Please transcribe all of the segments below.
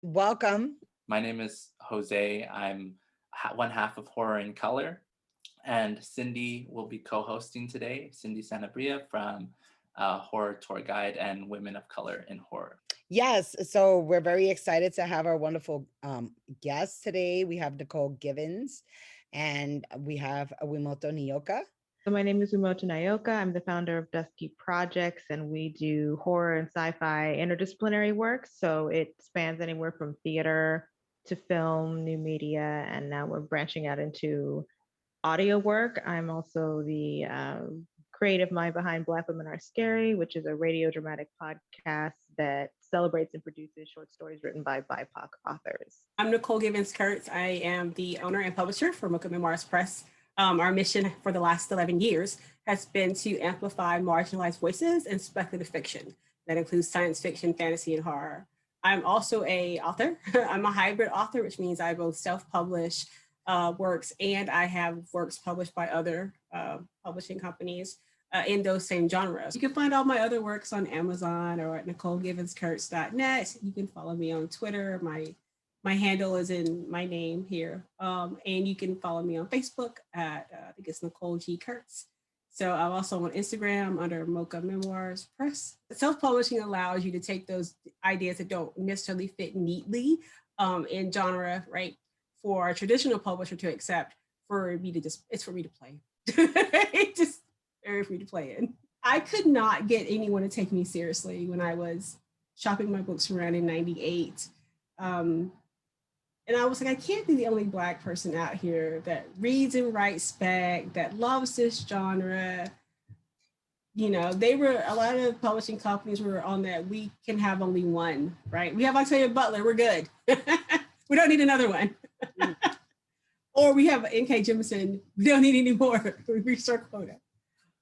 Welcome. My name is Jose. I'm one half of Horror in Color, and Cindy will be co-hosting today. Cindy Sanabria from Horror Tour Guide and Women of Color in Horror. Yes, so we're very excited to have our wonderful guest today. We have Nicole Givens, and we have Wi-Moto Nyoka. So my name is Wi-Moto Nyoka. I'm the founder of Dusky Projects, and we do horror and sci-fi interdisciplinary work. So it spans anywhere from theater to film, new media, and now we're branching out into audio work. I'm also the creative mind behind Black Women Are Scary, which is a radio dramatic podcast that celebrates and produces short stories written by BIPOC authors. I'm Nicole Givens Kurtz. I am the owner and publisher for Mocha Memoirs Press. Our mission for the last 11 years has been to amplify marginalized voices in speculative fiction. That includes science fiction, fantasy, and horror. I'm also an author. I'm a hybrid author, which means I both self-publish works and I have works published by other publishing companies in those same genres. You can find all my other works on Amazon or at NicoleGivensKurtz.net. You can follow me on Twitter. My handle is in my name here. And you can follow me on Facebook at, I think it's Nicole G. Kurtz. So I'm also on Instagram under Mocha Memoirs Press. Self-publishing allows you to take those ideas that don't necessarily fit neatly in genre, right? For a traditional publisher to accept, for me to it's for me to play. It's just very free to play in. I could not get anyone to take me seriously when I was shopping my books around in '98. And I was like, I can't be the only Black person out here that reads and writes spec, that loves this genre. You know, a lot of publishing companies were on that. We can have only one, right? We have Octavia Butler, we're good. We don't need another one. Or we have N.K. Jemisin, we don't need any more. We reached our quota.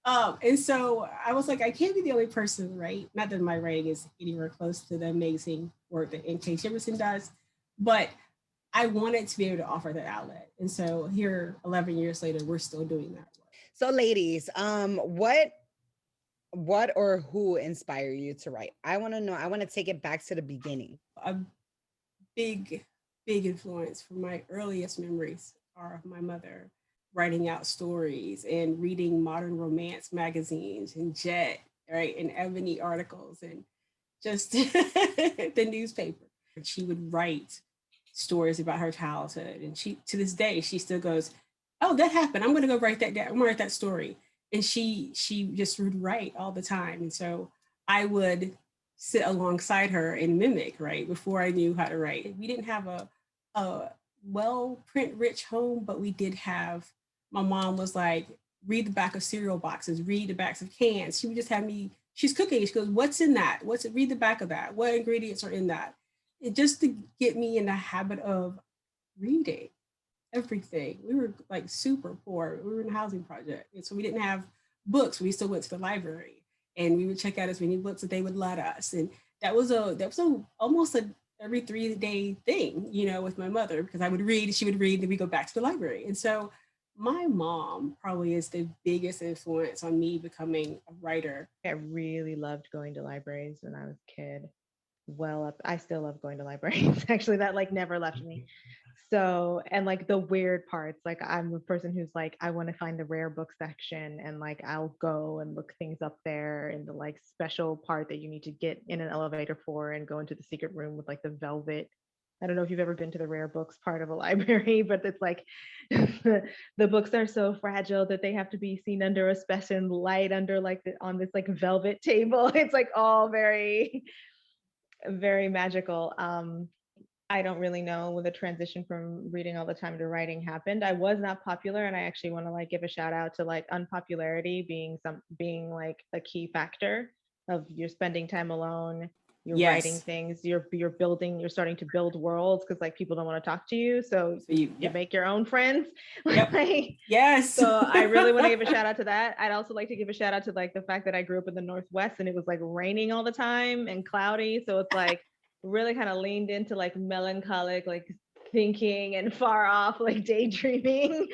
And so I was like, I can't be the only person, right? Not that my writing is anywhere close to the amazing work that N.K. Jemisin does, but I wanted to be able to offer that outlet. And so here, 11 years later, we're still doing that work. So ladies, what or who inspired you to write? I want to know, I want to take it back to the beginning. A big influence from my earliest memories are of my mother writing out stories and reading modern romance magazines and Jet, right, and Ebony articles and just the newspaper. She would write stories about her childhood, and she, to this day, she still goes, "Oh, that happened. I'm going to go write that down. I'm going to write that story." And she just would write all the time, and so I would sit alongside her and mimic, right? Before I knew how to write, we didn't have a well print rich home, but we did have. My mom was like, read the back of cereal boxes, read the backs of cans. She would just have me. She's cooking. She goes, "What's in that? Read the back of that. What ingredients are in that?" Just to get me in the habit of reading everything. We were like super poor. We were in a housing project. And so we didn't have books. We still went to the library and we would check out as many books that they would let us. And that was almost every 3-day thing, you know, with my mother, because I would read, she would read, then we go back to the library. And so my mom probably is the biggest influence on me becoming a writer. I really loved going to libraries when I was a kid. I still love going to libraries. Actually, that like never left me. So, and like the weird parts, like I'm a person who's like, I want to find the rare book section and like I'll go and look things up there in the like special part that you need to get in an elevator for and go into the secret room with like the velvet. I don't know if you've ever been to the rare books part of a library, but it's like the books are so fragile that they have to be seen under a special light under like on this like velvet table. It's like all very magical. I don't really know when the transition from reading all the time to writing happened. I was not popular, and I actually want to like give a shout out to like unpopularity being like a key factor of you're spending time alone, you're writing things, you're starting to build worlds because like people don't want to talk to you, so you make your own friends. Yes. So I really want to give a shout out to that. I'd also like to give a shout out to like the fact that I grew up in the Northwest and it was like raining all the time and cloudy, so it's like really kind of leaned into like melancholic like thinking and far off like daydreaming.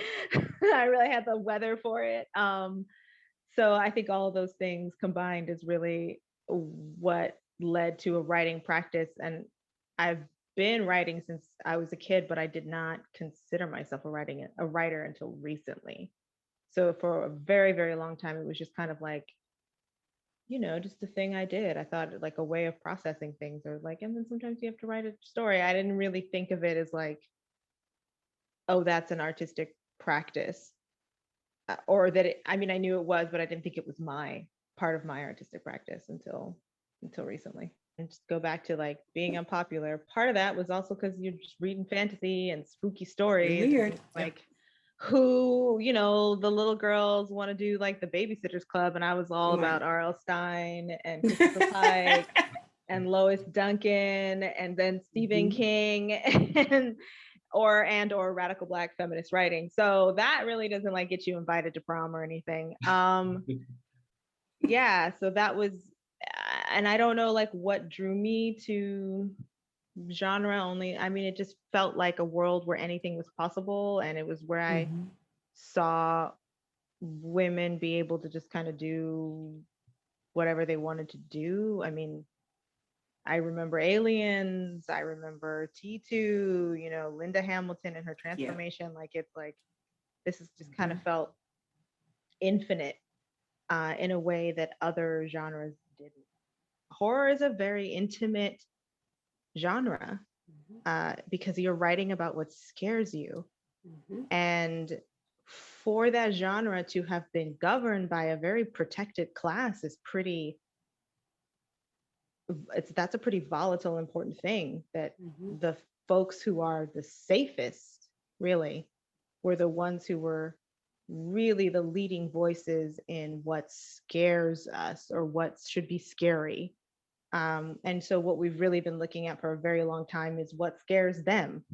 I really had the weather for it. So I think all of those things combined is really what led to a writing practice, and I've been writing since I was a kid, but I did not consider myself a writer until recently. So for a very, very long time, it was just kind of like, just a thing I did. I thought like a way of processing things, or like, and then sometimes you have to write a story. I didn't really think of it as like, oh, that's an artistic practice. Or that I mean, I knew it was, but I didn't think it was my part of my artistic practice until recently. And just go back to like being unpopular. Part of that was also because you're just reading fantasy and spooky stories. Weird. Like who, the little girls want to do like the Babysitters Club, and I was all about R.L. Stein and Christopher Pike and Lois Duncan, and then Stephen King or radical Black feminist writing. So that really doesn't like get you invited to prom or anything. Yeah, so that was, and I don't know like what drew me to genre only. I mean, it just felt like a world where anything was possible, and it was where I saw women be able to just kind of do whatever they wanted to do. I mean, I remember Aliens, I remember T2, Linda Hamilton and her transformation. Like, it's like, this is just kind of felt infinite in a way that other genres didn't. Horror is a very intimate genre because you're writing about what scares you. And for that genre to have been governed by a very protected class is that's a pretty volatile, important thing, that the folks who are the safest really were the ones who were really the leading voices in what scares us or what should be scary. And so what we've really been looking at for a very long time is what scares them.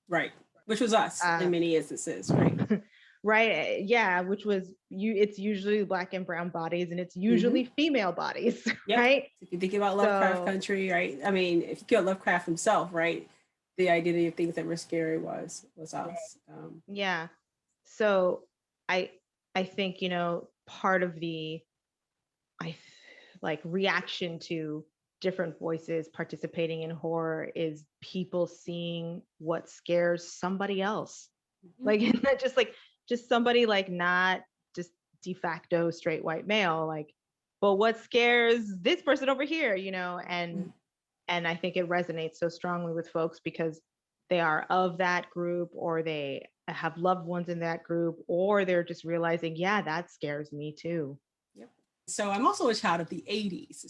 Right. Which was us in many instances, right? Right. Yeah. Which was it's usually Black and brown bodies, and it's usually female bodies, right? If you think about Lovecraft Country, right? I mean, if you kill Lovecraft himself, right? The identity of things that were scary was us. Yeah. So I think, part of the reaction to different voices participating in horror is people seeing what scares somebody else. Like, not just somebody like not just de facto straight white male, like, but what scares this person over here, and I think it resonates so strongly with folks because they are of that group, or they have loved ones in that group, or they're just realizing, yeah, that scares me too. So I'm also a child of the 80s,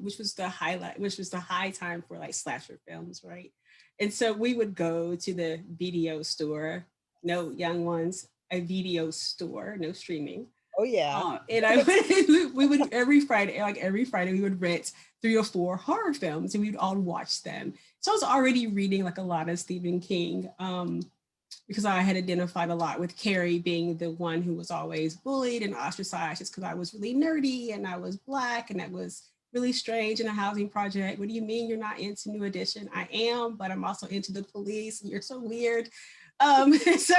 which was the high time for like slasher films, right? And so we would go to the video store, no young ones, a video store, no streaming. Oh yeah. And we would every Friday we would rent 3 or 4 horror films, and we'd all watch them. So I was already reading like a lot of Stephen King, because I had identified a lot with Carrie being the one who was always bullied and ostracized just because I was really nerdy and I was Black and that was really strange in a housing project. What do you mean you're not into New Edition? I am, but I'm also into the police. You're so weird. So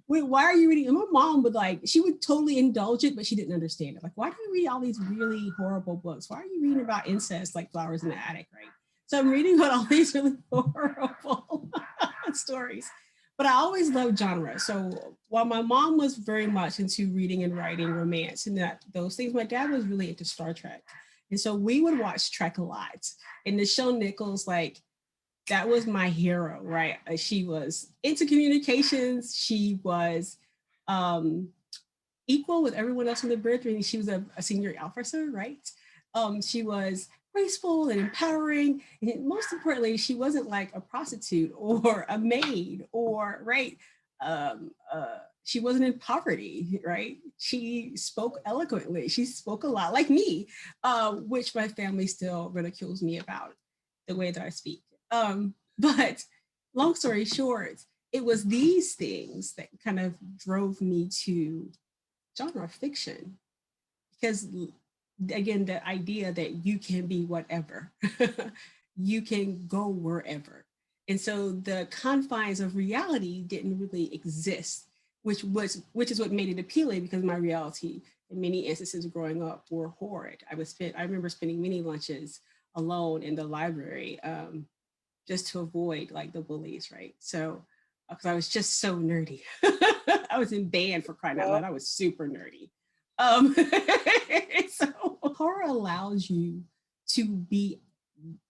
why are you reading? And my mom she would totally indulge it, but she didn't understand it. Like, why do you read all these really horrible books? Why are you reading about incest like Flowers in the Attic, right? So I'm reading about all these really horrible stories, but I always loved genre. So while my mom was very much into reading and writing romance and those things, my dad was really into Star Trek. And so we would watch Trek a lot. And Nichelle Nichols, that was my hero, right? She was into communications. She was equal with everyone else on the bridge. I mean, she was a senior officer, right? She was graceful and empowering. And most importantly, she wasn't like a prostitute or a maid or, right? She wasn't in poverty, right? She spoke eloquently. She spoke a lot like me, which my family still ridicules me about the way that I speak. But long story short, it was these things that kind of drove me to genre fiction, because again, the idea that you can be whatever, you can go wherever. And so the confines of reality didn't really exist, which is what made it appealing, because my reality in many instances growing up were horrid. I remember spending many lunches alone in the library, just to avoid like the bullies, right? So, because I was just so nerdy. I was in band, for crying out loud. I was super nerdy. So horror allows you to be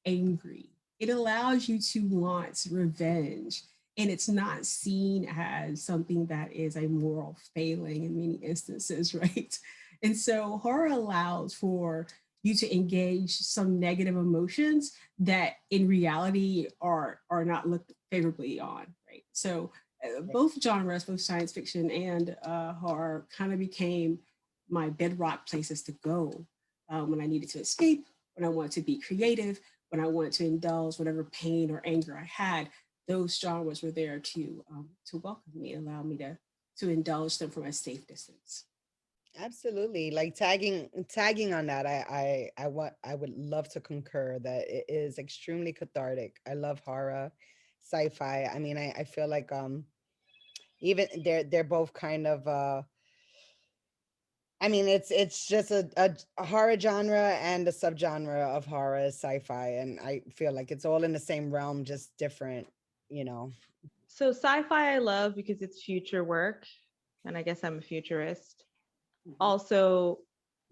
angry. It allows you to want revenge. And it's not seen as something that is a moral failing in many instances, right? And so horror allows for you to engage some negative emotions that in reality are not looked favorably on, right? So both genres, both science fiction and horror, kind of became my bedrock places to go when I needed to escape, when I wanted to be creative, when I wanted to indulge whatever pain or anger I had. Those genres were there to welcome me and allow me to indulge them from a safe distance. Absolutely. Like tagging on that, I would love to concur that it is extremely cathartic. I love horror, sci-fi. I mean, I feel like even they're both kind of I mean, it's just a horror genre, and a subgenre of horror is sci-fi, and I feel like it's all in the same realm, just different, you know. So sci-fi I love because it's future work, and I guess I'm a futurist. Also,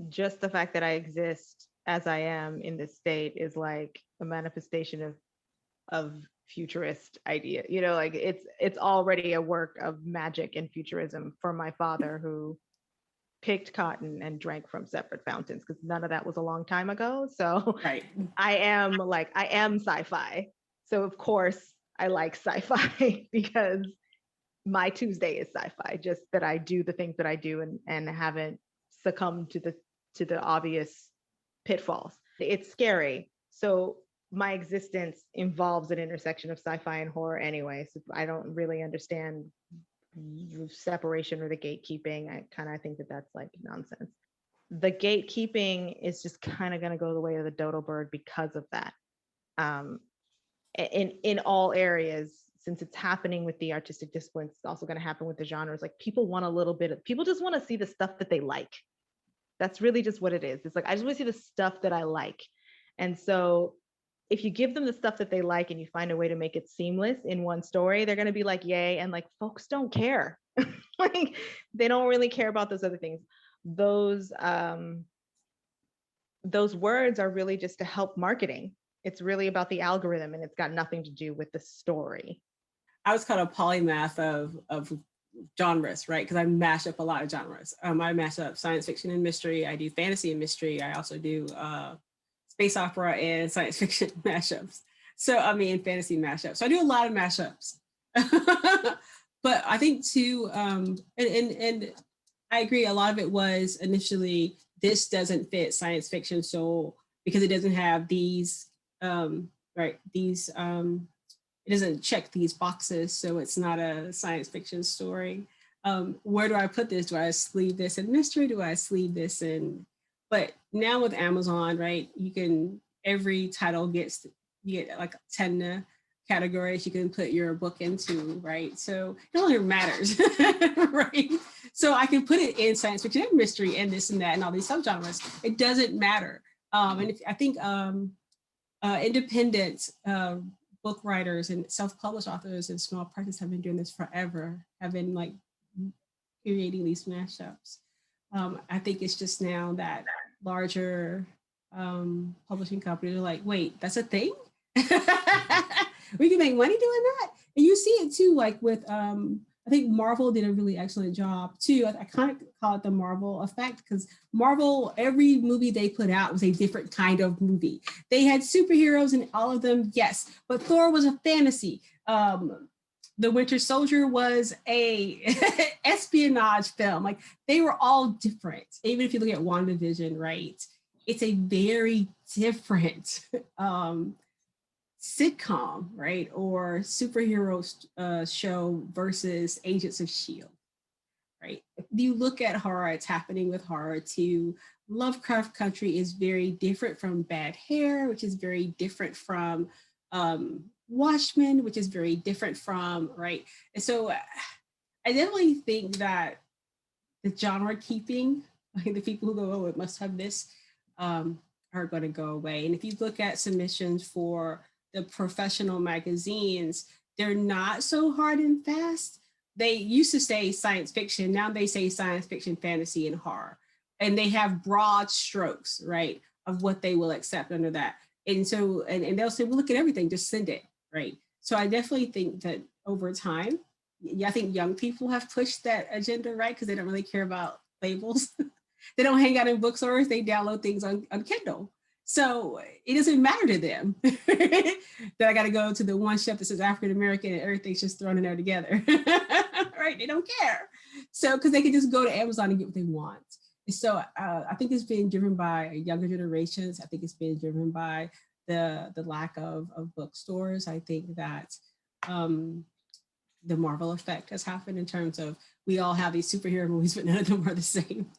just the fact that I exist as I am in this state is like a manifestation of futurist idea. You know, like it's already a work of magic and futurism for my father, who picked cotton and drank from separate fountains, because none of that was a long time ago. So Right. I am sci-fi. So of course I like sci-fi because my Tuesday is sci-fi, just that I do the things that I do and haven't succumbed to the obvious pitfalls. It's scary. So my existence involves an intersection of sci-fi and horror anyway. So I don't really understand the separation or the gatekeeping. I kind of think that that's like nonsense. The gatekeeping is just kind of going to go the way of the dodo bird because of that. In all areas, since it's happening with the artistic disciplines, it's also going to happen with the genres. Like people want a little bit of, people just want to see the stuff that they like. That's really just what it is. It's like, I just want to see the stuff that I like. And so if you give them the stuff that they like and you find a way to make it seamless in one story, they're going to be like, yay. And like, folks don't care. Like they don't really care about those other things. Those words are really just to help marketing. It's really about the algorithm, and it's got nothing to do with the story. I was called a polymath of genres, right? Because I mash up a lot of genres. I mash up science fiction and mystery. I do fantasy and mystery. I also do space opera and science fiction mashups. So I mean, fantasy mashups. So I do a lot of mashups. But I think too, and I agree. A lot of it was initially, this doesn't fit science fiction, so because it doesn't have these right, these it doesn't check these boxes, so it's not a science fiction story. Where do I put this? Do I sleeve this in mystery? Do I sleeve this in? But now with Amazon, right, you can, every title gets, you get like 10 categories you can put your book into, right? So it no longer matters, right? So I can put it in science fiction and mystery and this and that and all these subgenres. It doesn't matter. And I think independent book writers and self-published authors and small practice have been doing this forever, have been like creating these mashups. I think it's just now that larger publishing companies are like, wait, that's a thing? We can make money doing that? And you see it too, like with, I think Marvel did a really excellent job too. I kind of call it the Marvel effect, because Marvel, every movie they put out was a different kind of movie. They had superheroes in all of them, yes, but Thor was a fantasy. The Winter Soldier was a espionage film. Like they were all different. Even if you look at WandaVision, right? It's a very different sitcom, right? Or superhero show versus Agents of S.H.I.E.L.D., right? If you look at horror, it's happening with horror too. Lovecraft Country is very different from Bad Hair, which is very different from Watchmen, which is very different from, right? And so I definitely think that the genre keeping, like the people who go, oh, it must have this, are going to go away. And if you look at submissions for the professional magazines, they're not so hard and fast. They used to say science fiction, now they say science fiction, fantasy, and horror. And they have broad strokes, right, of what they will accept under that. And so, and they'll say, well, look at everything, just send it, right? So I definitely think that over time, I think young people have pushed that agenda, right? Because they don't really care about labels. They don't hang out in bookstores, they download things on Kindle. So it doesn't matter to them that I got to go to the one shelf that says African American and everything's just thrown in there together, right? They don't care. So, because they can just go to Amazon and get what they want. And so I think it's been driven by younger generations. I think it's been driven by the lack of bookstores. I think that the Marvel effect has happened in terms of we all have these superhero movies, but none of them are the same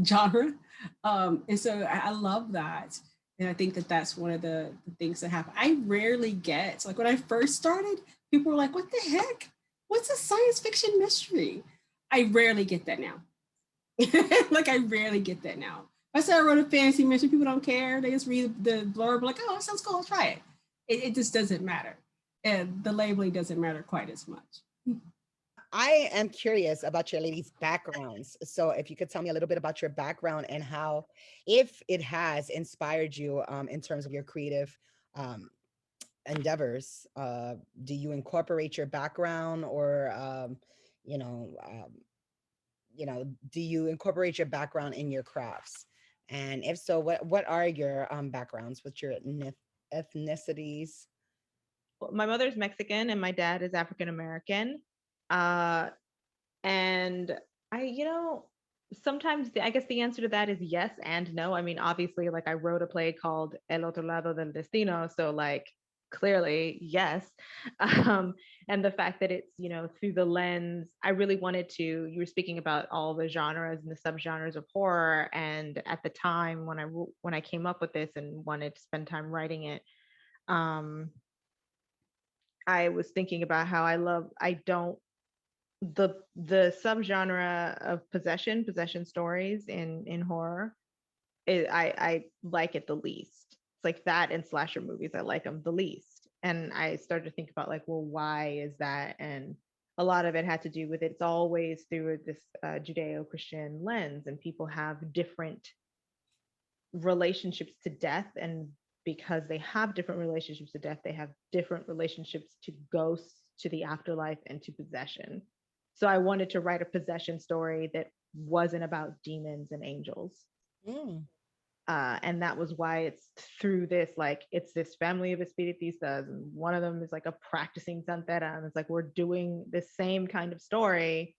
genre. And so I love that. And I think that that's one of the things that happen. I rarely get, like when I first started, people were like, what the heck? What's a science fiction mystery? I rarely get that now. Like I rarely get that now. If I say I wrote a fantasy mystery, people don't care. They just read the blurb like, oh, that sounds cool, I'll try it. It just doesn't matter. And the labeling doesn't matter quite as much. I am curious about your ladies' backgrounds. So if you could tell me a little bit about your background and how, if it has inspired you in terms of your creative endeavors, do you incorporate your background or, you know, um, do you incorporate your background in your crafts? And if so, what are your backgrounds? What's your ethnicities? My mother's Mexican and my dad is African American. Uh, and sometimes I guess the answer to that is yes and no. I mean, obviously, like I wrote a play called El Otro Lado del Destino. So like clearly, yes. Um, and the fact that it's, through the lens, I really wanted to, you were speaking about all the genres and the subgenres of horror. And at the time when I came up with this and wanted to spend time writing it, um, I was thinking about how I don't the subgenre of possession stories in horror. I like it the least. It's like that and slasher movies. I like them the least. And I started to think about like, well, why is that? And a lot of it had to do with it's always through this Judeo-Christian lens, and people have different relationships to death, and because they have different relationships to death, they have different relationships to ghosts, to the afterlife, and to possession. So I wanted to write a possession story that wasn't about demons and angels. Mm. And that was why it's through this, like, it's this family of espiritistas, and one of them is like a practicing santera, and it's like we're doing the same kind of story,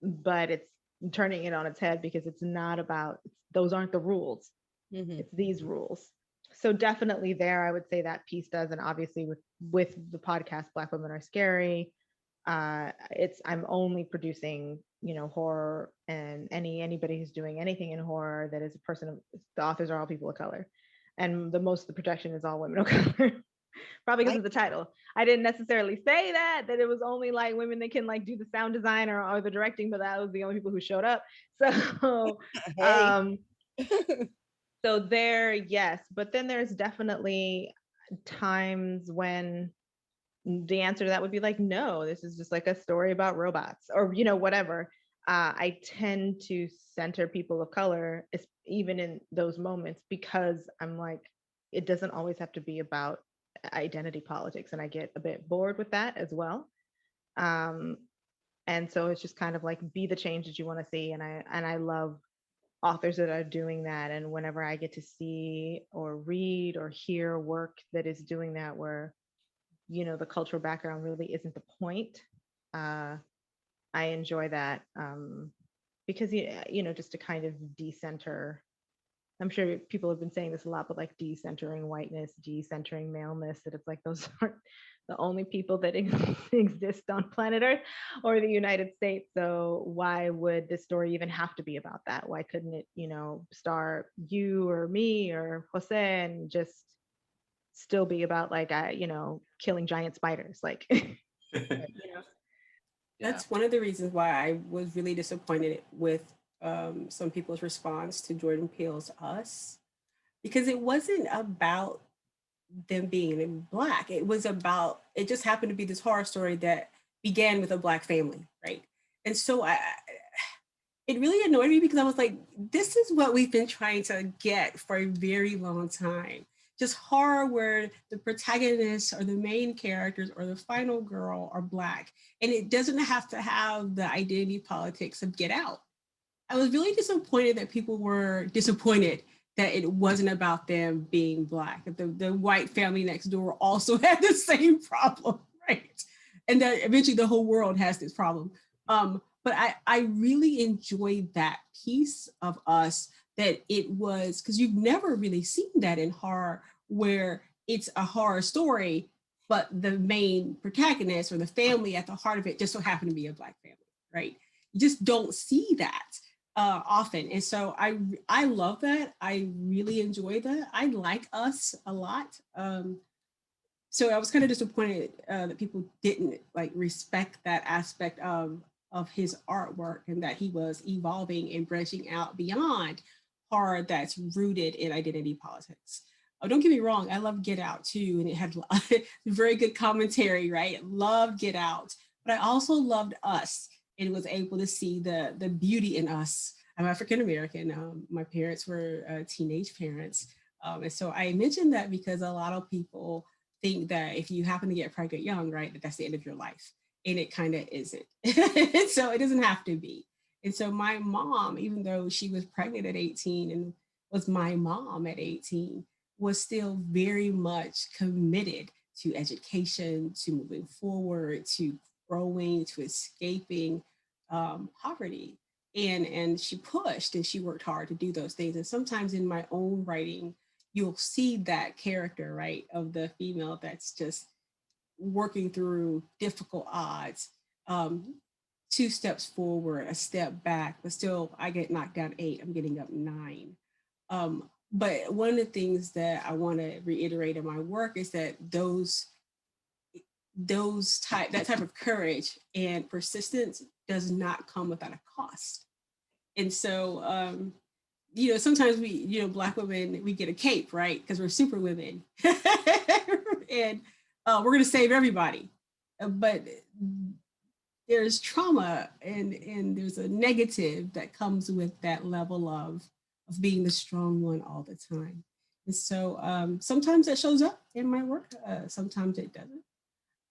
but it's turning it on its head because it's not about, those aren't the rules. Mm-hmm. It's these rules. So definitely there, I would say that piece does. And obviously with the podcast Black Women Are Scary, I'm only producing, horror, and anybody who's doing anything in horror that is a person of, the authors are all people of color, and the protection is all women of color. Probably because of the title. I didn't necessarily say that it was only like women that can like do the sound design or the directing, but that was the only people who showed up. So Hey. so there, yes, but then there's definitely times when the answer to that would be like, no, this is just like a story about robots or whatever. I tend to center people of color, even in those moments, because I'm like, it doesn't always have to be about identity politics, and I get a bit bored with that as well. And so it's just kind of like, be the change that you want to see, and I love authors that are doing that. And whenever I get to see or read or hear work that is doing that, where the cultural background really isn't the point, I enjoy that, because just to kind of decenter. I'm sure people have been saying this a lot, but like decentering whiteness, decentering maleness, that it's like those aren't the only people that exist on planet Earth or the United States. So why would this story even have to be about that? Why couldn't it, star you or me or Jose and just still be about like, killing giant spiders? Like, That's one of the reasons why I was really disappointed with some people's response to Jordan Peele's Us, because it wasn't about them being Black. It was about, it just happened to be this horror story that began with a Black family, right? And so it really annoyed me because I was like, this is what we've been trying to get for a very long time. Just horror where the protagonists or the main characters or the final girl are Black. And it doesn't have to have the identity politics of Get Out. I was really disappointed that people were disappointed that it wasn't about them being Black. The white family next door also had the same problem, right? And that eventually the whole world has this problem. But I really enjoyed that piece of us, that it was, because you've never really seen that in horror, where it's a horror story, but the main protagonist or the family at the heart of it just so happened to be a Black family, right? You just don't see that often. And so I love that. I really enjoy that. I like Us a lot. So I was kind of disappointed that people didn't like respect that aspect of his artwork, and that he was evolving and branching out beyond horror that's rooted in identity politics. Oh, don't get me wrong, I love Get Out too, and it had very good commentary, right? Loved Get Out, but I also loved Us, and was able to see the beauty in us. I'm African American. My parents were teenage parents, and so I mentioned that because a lot of people think that if you happen to get pregnant young, right, that that's the end of your life. And it kind of isn't. So it doesn't have to be. And so my mom, even though she was pregnant at 18 and was my mom at 18, was still very much committed to education, to moving forward, to growing, to escaping poverty. And she pushed and she worked hard to do those things. And sometimes in my own writing, you'll see that character, right, of the female that's just working through difficult odds, 2 steps forward, a step back, but still I get knocked down 8, I'm getting up 9. But one of the things that I want to reiterate in my work is that that type of courage and persistence does not come without a cost. And so sometimes we, Black women, we get a cape, right? Because we're super women. And we're going to save everybody. But there's trauma and there's a negative that comes with that level of being the strong one all the time. And so sometimes that shows up in my work. Sometimes it doesn't.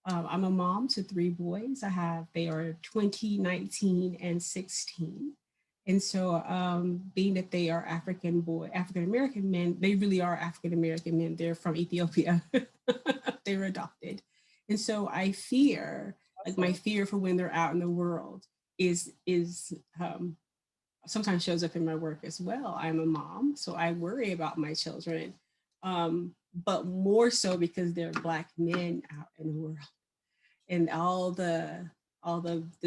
I'm a mom to 3 boys. They are 20, 19, and 16. And so being that they are African American men, they really are African American men. They're from Ethiopia. They were adopted. And so I fear, like my fear for when they're out in the world is sometimes shows up in my work as well. I'm a mom, so I worry about my children, but more so because they're Black men out in the world, and all the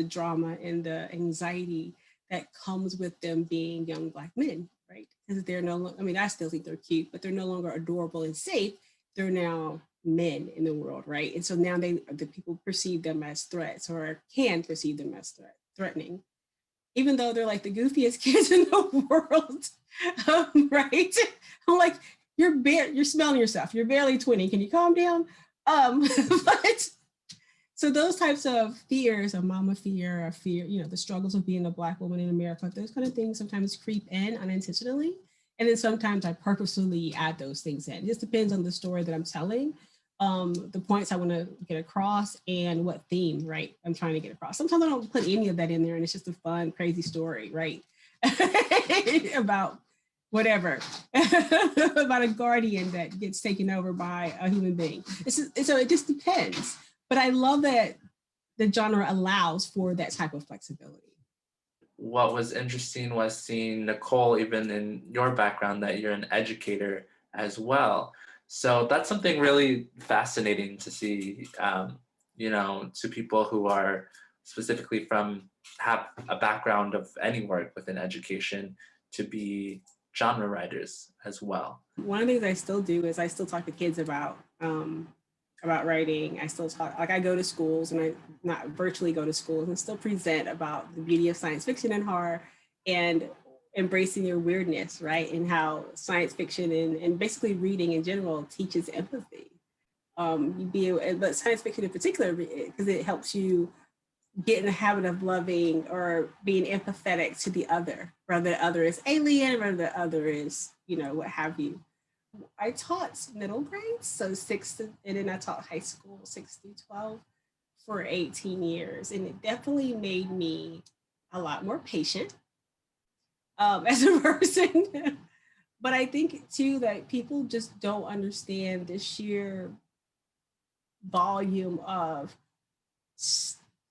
drama and the anxiety that comes with them being young Black men, right? Because they're no longer, I mean, I still think they're cute, but they're no longer adorable and safe. They're now men in the world, right? And so now the people perceive them as threats, or can perceive them as threatening, even though they're like the goofiest kids in the world, right? I'm like, you're smelling yourself. You're barely 20. Can you calm down? But so those types of fears, a mama fear, the struggles of being a Black woman in America, those kind of things sometimes creep in unintentionally. And then sometimes I purposefully add those things in. It just depends on the story that I'm telling, the points I want to get across, and what theme, right, I'm trying to get across. Sometimes I don't put any of that in there, and it's just a fun, crazy story, right? About whatever, about a guardian that gets taken over by a human being. So it just depends. But I love that the genre allows for that type of flexibility. What was interesting was seeing Nicole, even in your background, that you're an educator as well. So that's something really fascinating to see, to people who are specifically have a background of any work within education, to be genre writers as well. One of the things I still do is I still talk to kids about writing. I still talk, like I go to schools, and I not virtually go to schools, and still present about the beauty of science fiction and horror. And embracing your weirdness, right? And how science fiction and basically reading in general teaches empathy. You be able, but science fiction in particular, because it helps you get in the habit of loving or being empathetic to the other, whether the other is alien, whether the other is, what have you. I taught middle grades, so and then I taught high school, 6 through 12, for 18 years. And it definitely made me a lot more patient as a person. But I think too that people just don't understand the sheer volume of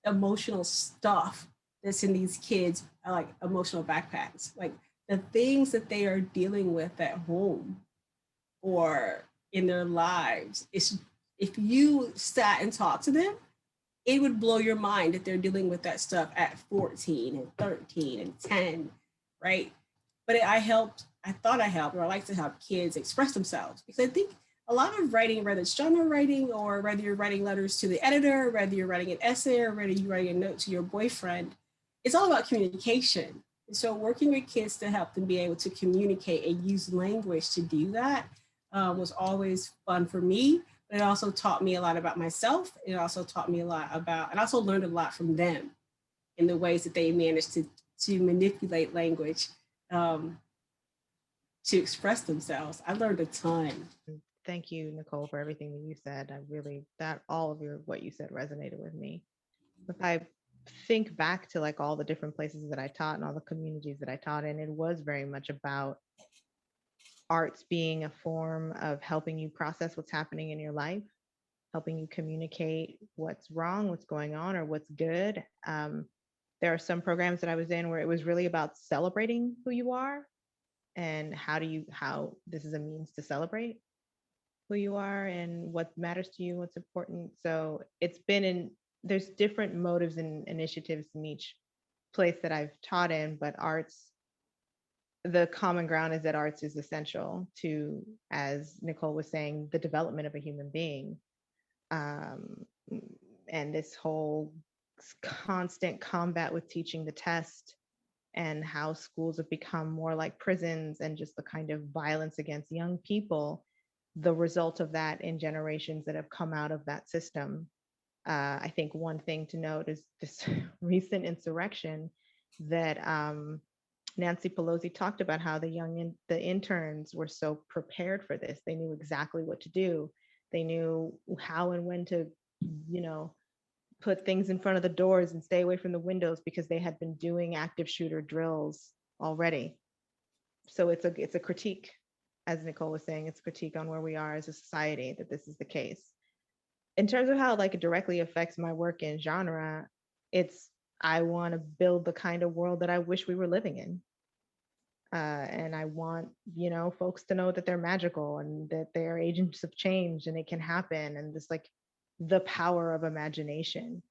emotional stuff that's in these kids, like emotional backpacks, like the things that they are dealing with at home or in their lives. It's, if you sat and talked to them, it would blow your mind that they're dealing with that stuff at 14 and 13 and 10, right? But I thought I helped, or I like to help kids express themselves, because I think a lot of writing, whether it's genre writing or whether you're writing letters to the editor, whether you're writing an essay or whether you're writing a note to your boyfriend, it's all about communication. And so working with kids to help them be able to communicate and use language to do that was always fun for me. But it also taught me a lot about myself. It also taught me a lot about, and also learned a lot from them in the ways that they managed to manipulate language to express themselves. I learned a ton. Thank you, Nicole, for everything that you said. I really, that all of what you said resonated with me. If I think back to like all the different places that I taught and all the communities that I taught in, it was very much about arts being a form of helping you process what's happening in your life, helping you communicate what's wrong, what's going on, or what's good. There are some programs that I was in where it was really about celebrating who you are and how this is a means to celebrate who you are and what matters to you, what's important. So there's different motives and initiatives in each place that I've taught in, but the common ground is that arts is essential to, as Nicole was saying, the development of a human being. And this whole constant combat with teaching the test and how schools have become more like prisons and just the kind of violence against young people, the result of that in generations that have come out of that system. I think one thing to note is this recent insurrection that Nancy Pelosi talked about, how the interns were so prepared for this. They knew exactly what to do. They knew how and when to, put things in front of the doors and stay away from the windows because they had been doing active shooter drills already. So it's a critique, as Nicole was saying, it's a critique on where we are as a society that this is the case. In terms of how like it directly affects my work in genre, I want to build the kind of world that I wish we were living in. And I want, folks to know that they're magical and that they're agents of change and it can happen, and just like the power of imagination.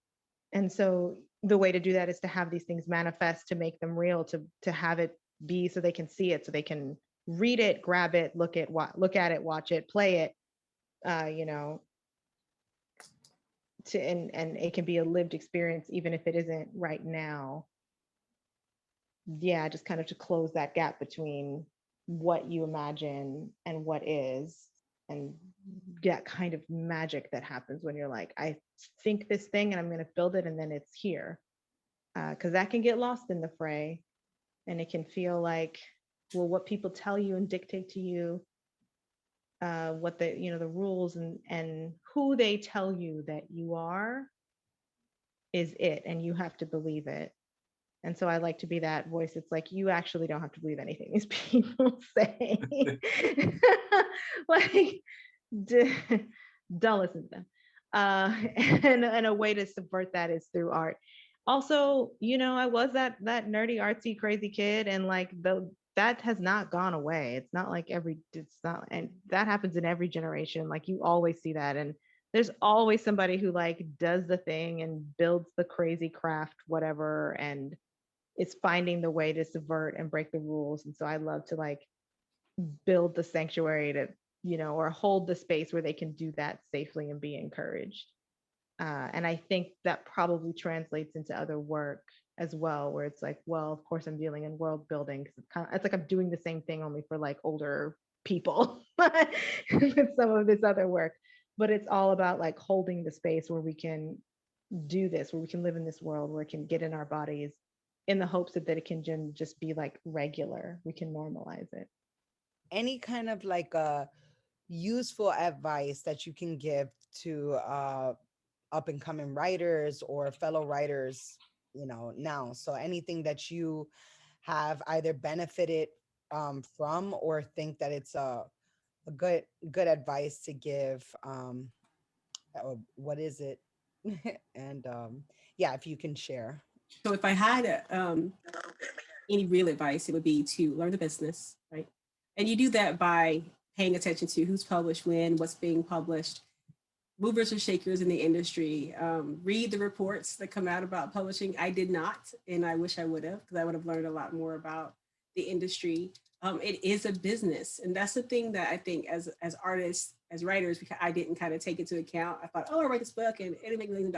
And so the way to do that is to have these things manifest, to make them real, to have it be so they can see it, so they can read it, grab it, look at it, watch it, play it, and it can be a lived experience even if it isn't right now. Yeah, just kind of to close that gap between what you imagine and what is, and that kind of magic that happens when you're like, I think this thing and I'm going to build it and then it's here. Because that can get lost in the fray, and it can feel like, well, what people tell you and dictate to you, what the rules and who they tell you that you are is it, and you have to believe it. And so I like to be that voice. It's like, you actually don't have to believe anything these people say. Like, don't listen to them. And a way to subvert that is through art. Also, I was that nerdy, artsy, crazy kid, and like that has not gone away. It's not like and that happens in every generation. Like, you always see that, and there's always somebody who like does the thing and builds the crazy craft, whatever, and it's finding the way to subvert and break the rules. And so I love to like build the sanctuary to, or hold the space where they can do that safely and be encouraged. And I think that probably translates into other work. as well, where it's like, well, of course I'm dealing in world building because it's like I'm doing the same thing only for like older people with some of this other work. But it's all about like holding the space where we can do this, where we can live in this world, where it can get in our bodies in the hopes that it can just be like regular. We can normalize it. Any kind of like useful advice that you can give to up and coming writers or fellow writers, now. So anything that you have either benefited from, or think that it's a good advice to give. What is it? And yeah, if you can share. So if I had any real advice, it would be to learn the business, right? And you do that by paying attention to who's published when, what's being published, movers and shakers in the industry. Read the reports that come out about publishing. I did not, and I wish I would have, because I would have learned a lot more about the industry. It is a business, and that's the thing that I think as artists, as writers, because I didn't kind of take into account. I thought, oh, I write this book and it'll make $1 million.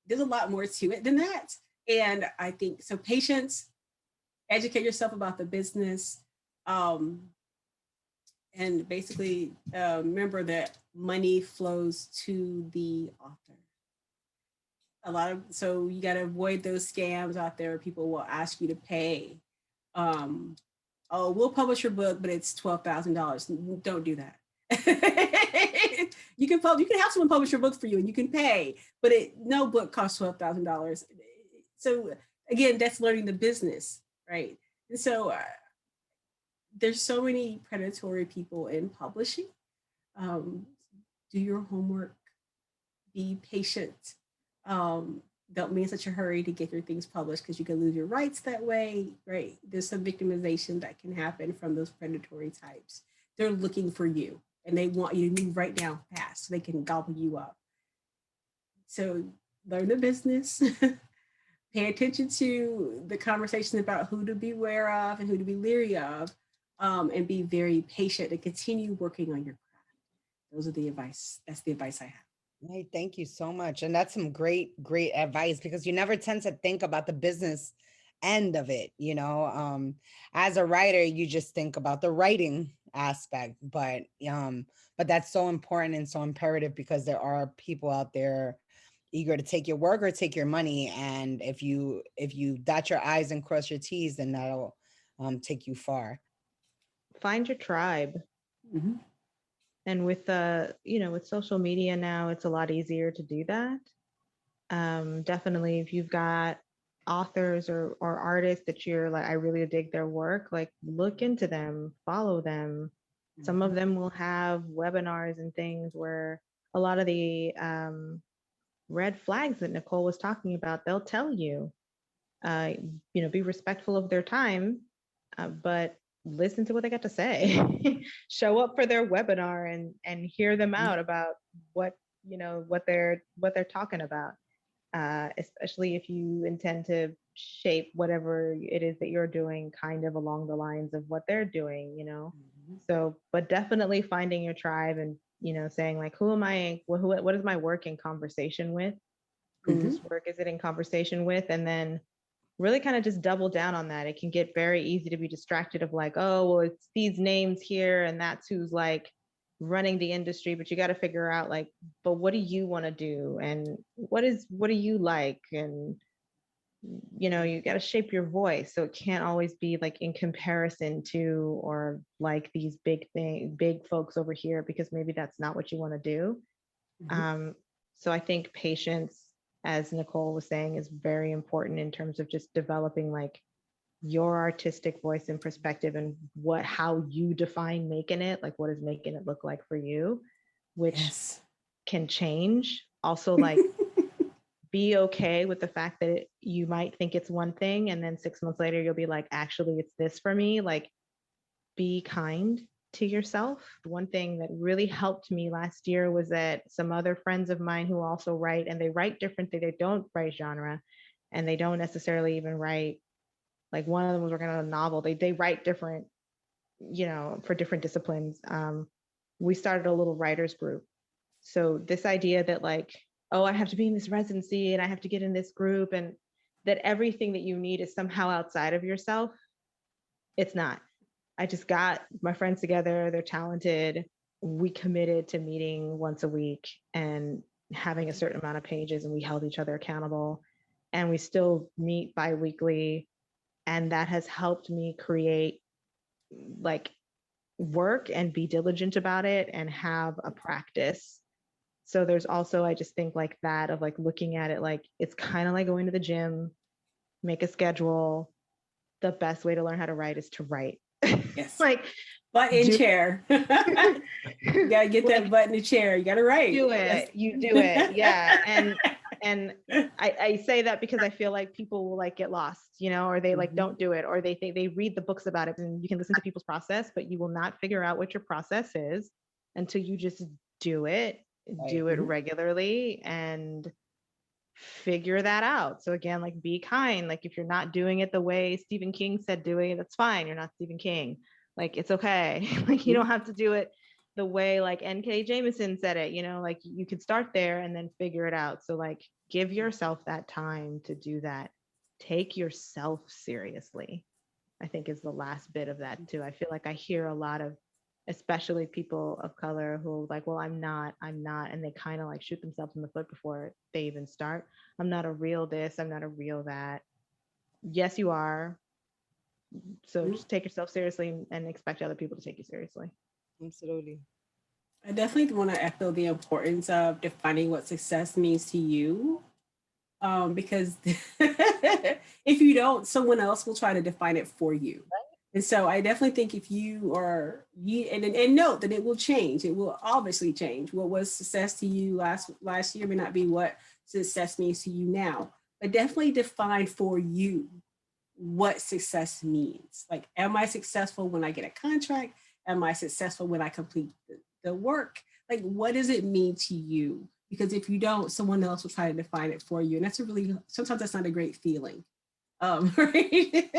There's a lot more to it than that, and I think so. Patience, educate yourself about the business. And basically remember that money flows to the author. So you got to avoid those scams out there. People will ask you to pay. Oh, we'll publish your book, but it's $12,000. Don't do that. You can have someone publish your book for you and you can pay, but no book costs $12,000. So again, that's learning the business, right? And so there's so many predatory people in publishing. Do your homework, be patient. Don't be in such a hurry to get your things published because you can lose your rights that way, right? There's some victimization that can happen from those predatory types. They're looking for you and they want you to move right now fast so they can gobble you up. So learn the business. Pay attention to the conversations about who to beware of and who to be leery of. And be very patient and continue working on your craft. That's the advice I have. Right, thank you so much. And that's some great advice, because you never tend to think about the business end of it. As a writer, you just think about the writing aspect, but that's so important and so imperative, because there are people out there eager to take your work or take your money. And if you dot your I's and cross your T's, then that'll take you far. Find your tribe. Mm-hmm. And with with social media now, it's a lot easier to do that. Definitely, if you've got authors or artists that you're like, I really dig their work, like look into them, follow them. Mm-hmm. Some of them will have webinars and things where a lot of the red flags that Nicole was talking about, they'll tell you, be respectful of their time, but listen to what they got to say. Show up for their webinar and hear them out about what they're talking about. Especially if you intend to shape whatever it is that you're doing kind of along the lines of what they're doing, Mm-hmm. So, but definitely finding your tribe and, saying like, who am I, what is my work in conversation with? Mm-hmm. Whose work is it in conversation with? And then really kind of just double down on that. It can get very easy to be distracted of like, oh, well, it's these names here and that's who's like running the industry, but you got to figure out like, but what do you want to do? And what do you like? And, you got to shape your voice. So it can't always be like in comparison to, or like these big folks over here, because maybe that's not what you want to do. Mm-hmm. So I think patience, as Nicole was saying, is very important in terms of just developing like your artistic voice and perspective and how you define making it, like what does making it look like for you, which can change. Also, like be okay with the fact that you might think it's one thing and then 6 months later you'll be like, actually it's this for me. Like be kind to yourself. One thing that really helped me last year was that some other friends of mine who also write, and they write differently, they don't write genre, and they don't necessarily even write, like one of them was working on a novel. They write different, for different disciplines. We started a little writers group. So this idea that like, oh, I have to be in this residency and I have to get in this group, and that everything that you need is somehow outside of yourself. It's not. I just got my friends together, they're talented. We committed to meeting once a week and having a certain amount of pages, and we held each other accountable. And we still meet bi-weekly. And that has helped me create like work and be diligent about it and have a practice. So there's also, I just think like that of like looking at it like it's kind of like going to the gym, make a schedule. The best way to learn how to write is to write. Yes. Like butt in chair. You gotta get that butt in the chair. You gotta write. Do it. You do it. Yeah. And I say that because I feel like people will like get lost, you know, or they like don't do it, or they think they read the books about it, and you can listen to people's process, but you will not figure out what your process is until you just do it, do it regularly, and figure that out. So again, like be kind. Like if you're not doing it the way Stephen King said doing it, that's fine. You're not Stephen King. Like it's okay. Like you don't have to do it the way like N.K. Jemisin said it, you know, like you could start there and then figure it out. So like give yourself that time to do that. Take yourself seriously, I think is the last bit of that too. I feel like I hear a lot of, especially people of color who are like, well, I'm not, and they kind of like shoot themselves in the foot before they even start. I'm not a real this, I'm not a real that. Yes, you are. So just take yourself seriously and expect other people to take you seriously. Absolutely. I definitely want to echo the importance of defining what success means to you. Because if you don't, someone else will try to define it for you. And so I definitely think if you are and note that it will change. It will obviously change. What was success to you last year may not be what success means to you now. But definitely define for you what success means. Like, am I successful when I get a contract? Am I successful when I complete the work? Like, what does it mean to you? Because if you don't, someone else will try to define it for you. And that's sometimes that's not a great feeling. Right?